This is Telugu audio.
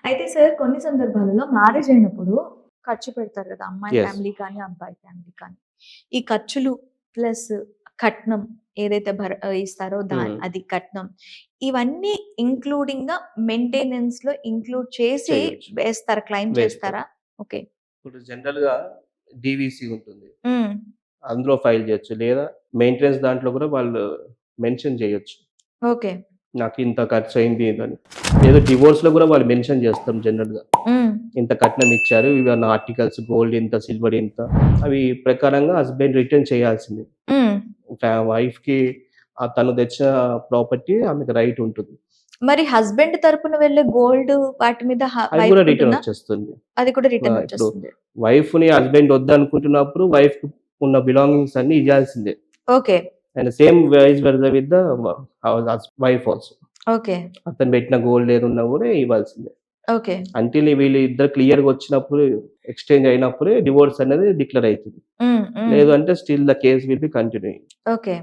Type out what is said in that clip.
అయితే సార్ కొన్ని సందర్భాలలో మ్యారేజ్ అయినప్పుడు ఖర్చు పెడతారు కదా! అమ్మాయి యెస్. ఫ్యామిలీ కానీ, అబ్బాయి ఫ్యామిలీ కానీ. ఈ ఖర్చులు ప్లస్ కట్నం ఏదైతే ఇస్తారో హ్మ్. అది కట్నం. ఇవన్నీ ఇంక్లూడింగ్‌గా మెయింటెనెన్స్‌లో ఇంక్లూడ్ చేసి చేయొచ్చు. వేస్తారా? క్లెయిమ్ వేస్తారు. చేస్తారా? ఓకే. ఇప్పుడు జనరల్‌గా డీవీసీ ఉంటుంది. హ్మ్. అందులో ఫైల్ చేయొచ్చు. లేదా మెయింటెనెన్స్ దాంట్లో కూడా వాళ్ళు మెన్షన్ చేయొచ్చు. ఓకే. నాకింత ఖర్చయింది ఇదని. లేదా డివోర్స్‌లో కూడా వాళ్ళు మెన్షన్ చేస్తాం జనరల్‌గా. హ్మ్. ఇంత కట్నం ఇచ్చారు. ఇవి నా ఆర్టికల్స్ గోల్డ్ ఇంత, సిల్వర్ ఇంత. అవి ప్రకారంగా హస్బెండ్ రిటర్న్ చేయాల్సిందే. హ్మ్. వైఫ్‌కి తను తెచ్చిన ప్రాపర్టీ ఆమెకు రైట్ ఉంటుంది. మరి హస్బెండ్ తరపున వెళ్ళే గోల్డ్ వాటి మీద అది కూడా రిటర్న్ వైఫ్‌కుంటుందా? వచ్చేస్తుంది. అది కూడా రిటర్న్ ఇప్పుడు వచ్చేస్తుంది. వైఫ్‌ని హస్బెండ్ వద్దనుకుంటున్నప్పుడు వైఫ్‌కి ఉన్న బిలాంగింగ్స్ అన్నీ ఇయ్యాల్సిందే. Okay. And same vice versa with the wife also. Okay. అతను పెట్టిన గోల్డ్ ఏదున్నా కూడా ఇవ్వాల్సిందే. ఓకే. అంటిల్ వీళ్ళిద్దరు క్లియర్‌గా వచ్చినప్పుడు ఎక్స్‌చేంజ్ అయినప్పుడే డివోర్స్ అనేది డిక్లేర్ అయితది. హ్మ్. హ్మ్. లేదు అంటే still the case will be continuing. Okay.